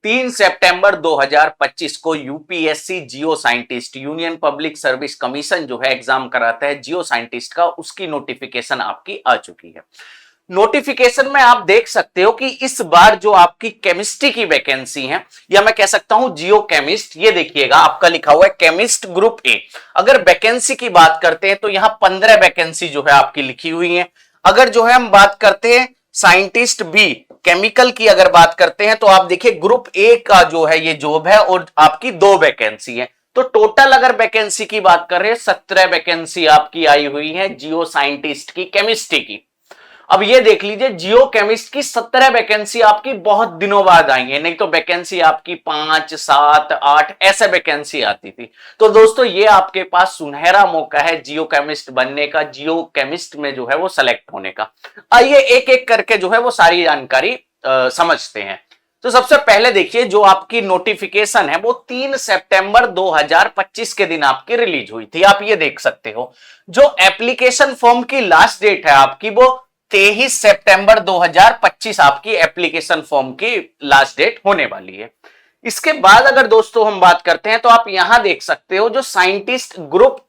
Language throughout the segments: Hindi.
3 सितंबर 2025 को यूपीएससी जियो scientist union public service commission जो है एग्जाम कराता है जियो साइंटिस्ट का, उसकी नोटिफिकेशन आपकी आ चुकी है। नोटिफिकेशन में आप देख सकते हो कि इस बार जो आपकी केमिस्ट्री की वैकेंसी है, या मैं कह सकता हूं जियो केमिस्ट, ये देखिएगा आपका लिखा हुआ है केमिस्ट ग्रुप ए। अगर वैकेंसी की बात करते हैं तो यहां 15 वैकेंसी जो है आपकी लिखी हुई है। अगर जो है हम बात करते हैं साइंटिस्ट बी केमिकल की अगर बात करते हैं तो आप देखिए ग्रुप ए का जो है ये जॉब है और आपकी 2 वैकेंसी है। तो टोटल अगर वैकेंसी की बात कर रहे हैं 17 वैकेंसी आपकी आई हुई है जियो साइंटिस्ट की केमिस्ट्री की। अब ये देख लीजिए जियो केमिस्ट की 17 वैकेंसी आपकी बहुत दिनों बाद आई है, नहीं तो वैकेंसी आपकी 5, 7, 8 ऐसे वैकेंसी आती थी। तो दोस्तों ये आपके पास सुनहरा मौका है जियो केमिस्ट बनने का, जियो केमिस्ट में जो है वो सिलेक्ट होने का। आइए एक एक करके जो है वो सारी जानकारी समझते हैं। तो सबसे पहले देखिए जो आपकी नोटिफिकेशन है वो 3 सितंबर 2025 के दिन आपकी रिलीज हुई थी। आप ये देख सकते हो जो एप्लीकेशन फॉर्म की लास्ट डेट है आपकी वो 23 सितंबर 2025 आपकी एप्लीकेशन फॉर्म की लास्ट डेट होने वाली है। इसके बाद अगर दोस्तों हम बात करते हैं तो आप यहां देख सकते हो जो साइंटिस्ट ग्रुप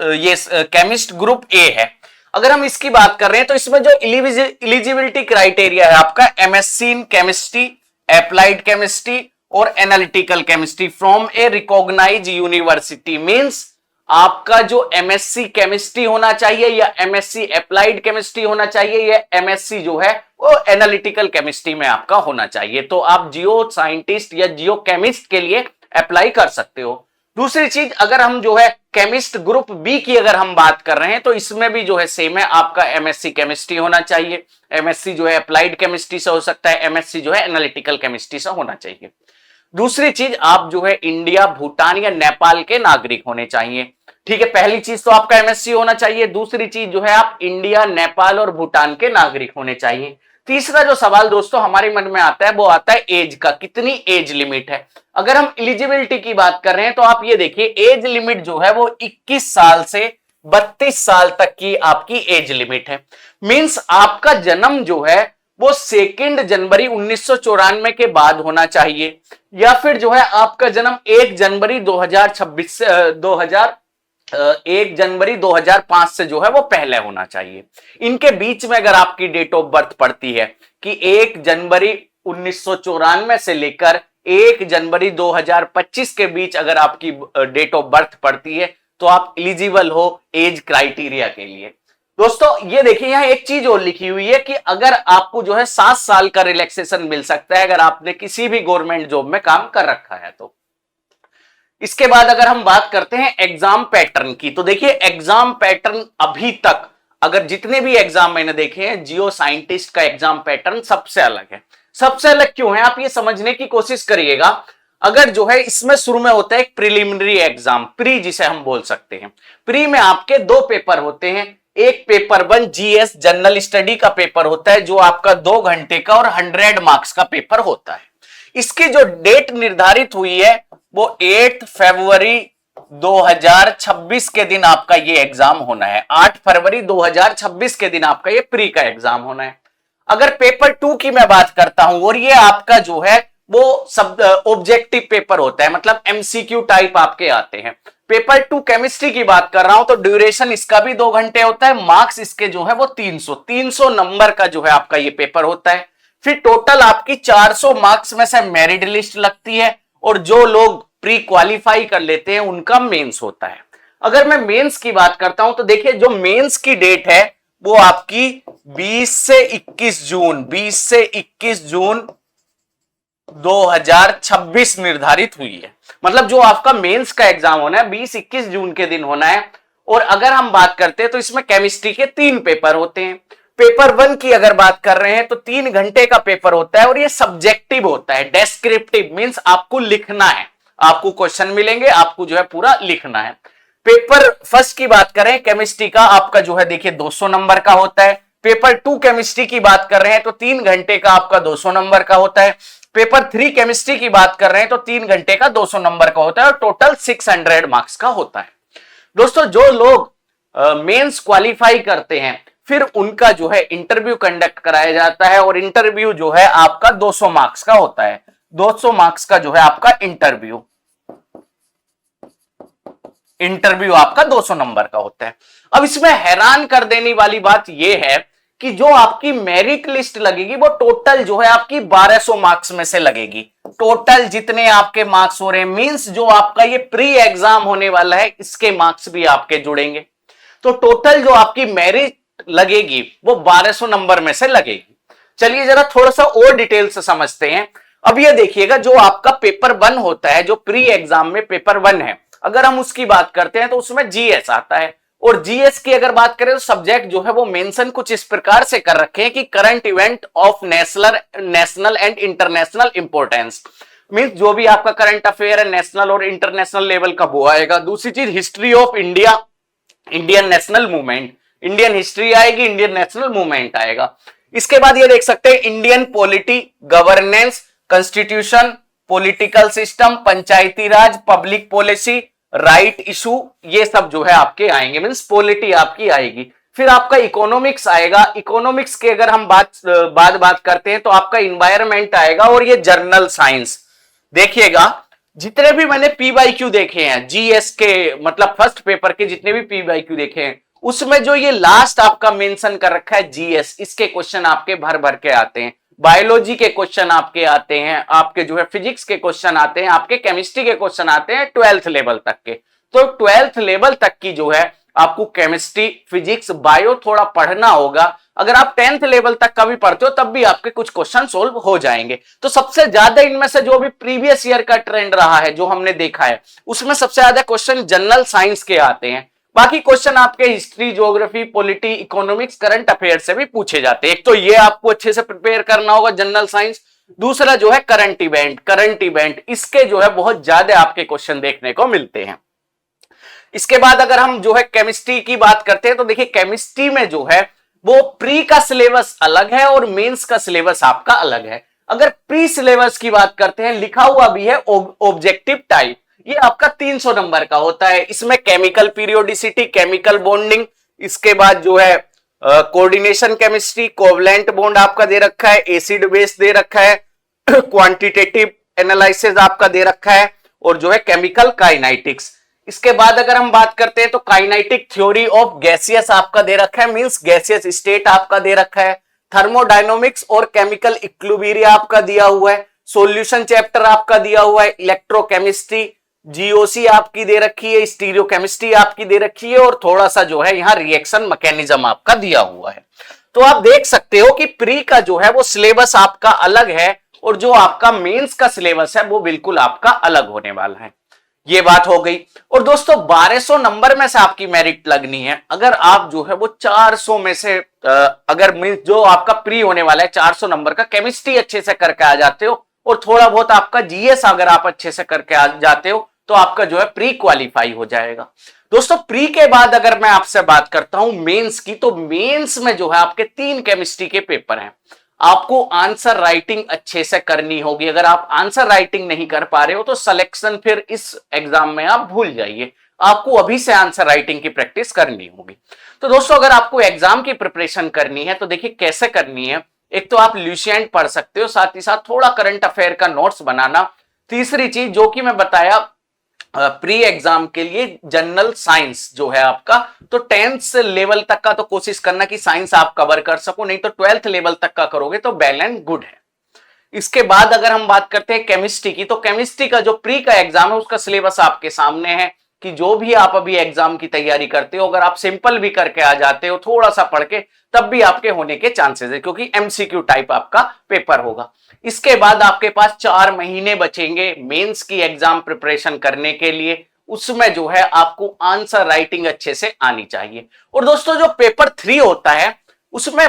ये केमिस्ट ग्रुप ए है, अगर हम इसकी बात कर रहे हैं तो इसमें जो इलिजिबिलिटी क्राइटेरिया है आपका MSc in chemistry, applied chemistry और analytical chemistry from a recognised university, means आपका जो एमएससी केमिस्ट्री होना चाहिए या एमएससी अप्लाइड केमिस्ट्री होना चाहिए या एमएससी जो है वो एनालिटिकल केमिस्ट्री में आपका होना चाहिए। तो आप जियो साइंटिस्ट या जियो केमिस्ट के लिए अप्लाई कर सकते हो। दूसरी चीज अगर हम जो है केमिस्ट ग्रुप बी की अगर हम बात कर रहे हैं तो इसमें भी जो है सेम है, आपका एमएससी केमिस्ट्री होना चाहिए, एमएससी जो है अप्लाइड केमिस्ट्री से हो सकता है, एमएससी जो है एनालिटिकल केमिस्ट्री से होना चाहिए। दूसरी चीज आप जो है इंडिया, भूटान या नेपाल के नागरिक होने चाहिए। ठीक है, पहली चीज तो आपका एमएससी होना चाहिए, दूसरी चीज जो है आप इंडिया, नेपाल और भूटान के नागरिक होने चाहिए। तीसरा जो सवाल दोस्तों हमारे मन में आता है वो आता है एज का, कितनी एज लिमिट है। अगर हम एलिजिबिलिटी की बात कर रहे हैं तो आप ये देखिए एज लिमिट जो है वो 21 साल से 32 साल तक की आपकी एज लिमिट है। मींस आपका जन्म जो है वो 2 जनवरी 1994 के बाद होना चाहिए, या फिर जो है आपका जन्म 1 जनवरी 2026 1 जनवरी 2005 से जो है वो पहले होना चाहिए। इनके बीच में अगर आपकी डेट ऑफ बर्थ पड़ती है कि 1 जनवरी 1994 से लेकर 1 जनवरी 2025 के बीच अगर आपकी डेट ऑफ बर्थ पड़ती है तो आप एलिजिबल हो एज क्राइटेरिया के लिए। दोस्तों ये देखिए यहां एक चीज और लिखी हुई है कि अगर आपको जो है 7 साल का रिलैक्सेशन मिल सकता है अगर आपने किसी भी गवर्नमेंट जॉब में काम कर रखा है तो। इसके बाद अगर हम बात करते हैं एग्जाम पैटर्न की, तो देखिए एग्जाम पैटर्न अभी तक अगर जितने भी एग्जाम मैंने देखे हैं जियो साइंटिस्ट का एग्जाम पैटर्न सबसे अलग है। सबसे अलग क्यों है आप ये समझने की कोशिश करिएगा। अगर जो है इसमें शुरू में होता है एक प्रिलिमिनरी एग्जाम, प्री जिसे हम बोल सकते हैं। प्री में आपके 2 पेपर होते हैं, एक पेपर 1 जीएस जनरल स्टडी का पेपर होता है जो आपका 2 घंटे का और 100 मार्क्स का पेपर होता है। इसकी जो डेट निर्धारित हुई है वो 8 फरवरी 2026 के दिन आपका ये एग्जाम होना है। 8 फरवरी 2026 के दिन आपका ये प्री का एग्जाम होना है। अगर पेपर 2 की मैं बात करता हूं और ये आपका जो है वो सब ऑब्जेक्टिव पेपर होता है, मतलब एमसीक्यू टाइप आपके आते हैं। पेपर 2 केमिस्ट्री की बात कर रहा हूं तो ड्यूरेशन इसका भी 2 घंटे होता है, मार्क्स इसके जो है वो 300 नंबर का जो है आपका ये पेपर होता है। फिर टोटल आपकी 400 मार्क्स में से मेरिट लिस्ट लगती है और जो लोग प्री क्वालिफाई कर लेते हैं उनका मेंस होता है। अगर मैं मेंस की बात करता हूं तो देखिए जो मेंस की डेट है वो आपकी 20 से 21 जून 2026 निर्धारित हुई है। मतलब जो आपका मेंस का एग्जाम होना है 20-21 जून के दिन होना है। और अगर हम बात करते हैं तो इसमें केमिस्ट्री के 3 पेपर होते हैं। पेपर 1 की अगर बात कर रहे हैं तो 3 घंटे का पेपर होता है और ये सब्जेक्टिव होता है। डेस्क्रिप्टिव मींस आपको लिखना है, आपको क्वेश्चन मिलेंगे, आपको जो है पूरा लिखना है। पेपर फर्स्ट की बात करें केमिस्ट्री का आपका जो है देखिए 200 नंबर का होता है। पेपर 2 केमिस्ट्री की बात कर रहे हैं तो 3 घंटे का आपका 200 नंबर का होता है। पेपर 3 केमिस्ट्री की बात कर रहे हैं तो 3 घंटे का 200 नंबर का होता है और टोटल 600 मार्क्स का होता है। दोस्तों जो लोग मेंस क्वालिफाई करते हैं फिर उनका जो है इंटरव्यू कंडक्ट कराया जाता है और इंटरव्यू जो है आपका 200 मार्क्स का होता है। 200 मार्क्स का जो है आपका इंटरव्यू आपका 200 नंबर का होता है। अब इसमें हैरान कर देने वाली बात यह है कि जो आपकी मेरिट लिस्ट लगेगी वो टोटल जो है आपकी 1200 मार्क्स में से लगेगी। टोटल जितने आपके मार्क्स हो रहे हैं, मींस जो आपका ये प्री एग्जाम होने वाला है इसके मार्क्स भी आपके जुड़ेंगे। तो टोटल जो आपकी मेरिट लगेगी वो 1200 नंबर में से लगेगी। चलिए जरा थोड़ा सा और डिटेल से समझते हैं। अब ये देखिएगा, जो आपका पेपर 1 होता है, जो प्री एग्जाम में पेपर 1 है, अगर हम उसकी बात करते हैं तो उसमें जीएस आता है। और जीएस की अगर बात करें तो सब्जेक्ट जो है वो मेंशन कुछ इस प्रकार से कर रखे हैं कि current event of national and international importance, means जो भी आपका करंट अफेयर है नेशनल और इंटरनेशनल लेवल का वो आएगा। दूसरी चीज history of India, Indian national movement, Indian history आएगी, इंडियन नेशनल मूवमेंट आएगा। इसके बाद ये देख सकते हैं Indian polity, governance, constitution, political system, panchayati raj, public policy, right issue, ये सब जो है आपके आएंगे, मींस पॉलिटी आपकी आएगी। फिर आपका इकोनॉमिक्स आएगा। इकोनॉमिक्स के अगर हम बात करते हैं तो आपका इन्वायरमेंट आएगा। और ये जर्नल साइंस, देखिएगा जितने भी मैंने पी वाई क्यू देखे हैं जीएस के, मतलब फर्स्ट पेपर के जितने भी पी वाई क्यू देखे हैं, उसमें जो ये लास्ट आपका मेंशन कर रखा है जीएस, इसके क्वेश्चन आपके भर भर के आते हैं। बायोलॉजी के क्वेश्चन आपके आते हैं, आपके जो है फिजिक्स के क्वेश्चन आते हैं, आपके केमिस्ट्री के क्वेश्चन आते हैं 12th लेवल तक के। तो 12th लेवल तक की जो है आपको केमिस्ट्री, फिजिक्स, बायो थोड़ा पढ़ना होगा। अगर आप 10th लेवल तक का भी पढ़ते हो तब भी आपके कुछ क्वेश्चन सोल्व हो जाएंगे। तो सबसे ज्यादा इनमें से जो भी प्रीवियस ईयर का ट्रेंड रहा है, जो हमने देखा है, उसमें सबसे ज्यादा क्वेश्चन जनरल साइंस के आते हैं। बाकी क्वेश्चन आपके history, geography, polity, economics, current affair से भी पूछे जाते हैं। एक तो ये आपको अच्छे से प्रिपेयर करना होगा जनरल साइंस। दूसरा जो है करंट इवेंट, इसके जो है बहुत ज्यादा आपके क्वेश्चन देखने को मिलते हैं। इसके बाद अगर हम जो है केमिस्ट्री की बात करते हैं तो देखिए केमिस्ट्री में जो है वो प्री का सिलेबस अलग है और मेंस का सिलेबस आपका अलग है। अगर प्री सिलेबस की बात करते हैं, लिखा हुआ भी है ऑब्जेक्टिव टाइप, ये आपका 300 नंबर का होता है। इसमें केमिकल पीरियोडिसिटी, केमिकल बॉन्डिंग, इसके बाद जो है कोऑर्डिनेशन केमिस्ट्री, कोवलेंट बॉन्ड आपका दे रखा है, एसिड बेस दे रखा है, क्वांटिटेटिव एनालिसिस आपका दे रखा है, और जो है केमिकल काइनेटिक्स। इसके बाद अगर हम बात करते हैं तो काइनेटिक थ्योरी ऑफ गैसियस आपका दे रखा है, मींस गैसियस स्टेट आपका दे रखा है। थर्मोडायनामिक्स और केमिकल इक्विलिब्रियम आपका दिया हुआ है। सॉल्यूशन चैप्टर आपका दिया हुआ है। इलेक्ट्रोकेमिस्ट्री, जीओसी आपकी दे रखी है, स्टीरियोकेमिस्ट्री आपकी दे रखी है, और थोड़ा सा जो है यहाँ रिएक्शन मैकेनिज्म आपका दिया हुआ है। तो आप देख सकते हो कि प्री का जो है वो सिलेबस आपका अलग है और जो आपका मेंस का सिलेबस है वो बिल्कुल आपका अलग होने वाला है। ये बात हो गई। और दोस्तों 1200 नंबर में से आपकी मेरिट लगनी है। अगर आप जो है वो 400 में से अगर मींस जो आपका प्री होने वाला है 400 नंबर का केमिस्ट्री अच्छे से करके आ जाते हो और थोड़ा बहुत आपका जीएस अगर आप अच्छे से करके आ जाते हो तो आपका जो है प्री क्वालिफाई हो जाएगा। दोस्तों प्री के बाद अगर मैं आपसे बात करता हूं मेंस की, तो मेंस में जो है आपके 3 केमिस्ट्री के पेपर हैं। आपको आंसर राइटिंग अच्छे से करनी होगी। अगर आप आंसर राइटिंग नहीं कर पा रहे हो तो सिलेक्शन फिर इस एग्जाम में आप भूल जाइए। आपको अभी से आंसर राइटिंग की प्रैक्टिस करनी होगी। तो दोस्तों अगर आपको एग्जाम की प्रिपरेशन करनी है तो देखिए कैसे करनी है। एक तो आप ल्यूसिएंट पढ़ सकते हो, साथ ही साथ थोड़ा करंट अफेयर का नोट्स बनाना। तीसरी चीज जो कि मैं बताया प्री एग्जाम के लिए जनरल साइंस जो है आपका, तो 10th लेवल तक का तो कोशिश करना कि साइंस आप कवर कर सको, नहीं तो 12th लेवल तक का करोगे तो वेल एंड गुड है। इसके बाद अगर हम बात करते हैं केमिस्ट्री की, तो केमिस्ट्री का जो प्री का एग्जाम है उसका सिलेबस आपके सामने है कि जो भी आप अभी एग्जाम की तैयारी करते हो अगर आप सिंपल भी करके आ जाते हो थोड़ा सा पढ़ के, तब भी आपके होने के चांसेस है, क्योंकि एमसीक्यू टाइप आपका पेपर होगा। इसके बाद आपके पास 4 महीने बचेंगे मेंस की एग्जाम प्रिपरेशन करने के लिए। उसमें जो है आपको आंसर राइटिंग अच्छे से आनी चाहिए। और दोस्तों जो पेपर 3 होता है उसमें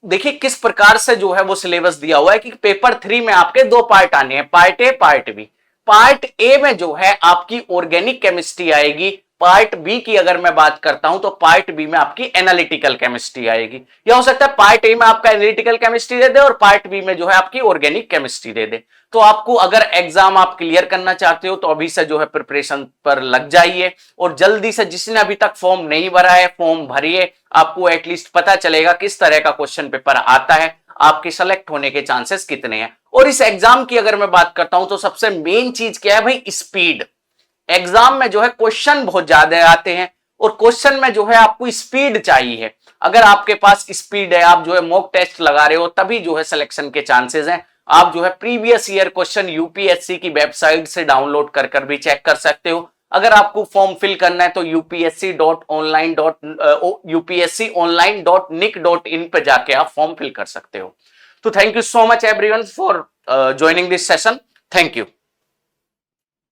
देखिए किस प्रकार से जो है वो सिलेबस दिया हुआ है कि पेपर 3 में आपके 2 पार्ट आने हैं, part A part B. Part A में जो है आपकी ऑर्गेनिक केमिस्ट्री आएगी। पार्ट बी की अगर मैं बात करता हूं तो पार्ट बी में आपकी एनालिटिकल केमिस्ट्री आएगी। या हो सकता है पार्ट ए में आपका एनालिटिकल केमिस्ट्री दे दे और पार्ट बी में जो है आपकी ऑर्गेनिक केमिस्ट्री दे दे। तो आपको अगर एग्जाम आप क्लियर करना चाहते हो तो अभी से जो है प्रिपरेशन पर लग जाइए और जल्दी से, जिसने अभी तक फॉर्म नहीं भरा है फॉर्म भरिए। आपको एटलीस्ट पता चलेगा किस तरह का क्वेश्चन पेपर आता है। आपके सेलेक्ट होने के चांसेस कितने हैं। और इस एग्जाम की अगर मैं बात करता हूं तो सबसे मेन चीज क्या है भाई, स्पीड। एग्जाम में जो है क्वेश्चन बहुत ज्यादा आते हैं और क्वेश्चन में जो है आपको स्पीड चाहिए। अगर आपके पास स्पीड है, आप जो है मॉक टेस्ट लगा रहे हो, तभी जो है सिलेक्शन के चांसेस हैं। आप जो है प्रीवियस ईयर क्वेश्चन यूपीएससी की वेबसाइट से डाउनलोड कर कर भी चेक कर सकते हो। अगर आपको फॉर्म फिल करना है तो upsc.online.nic.in पे जाके आप फॉर्म फिल कर सकते हो। तो thank you so much everyone for joining this session. Thank you.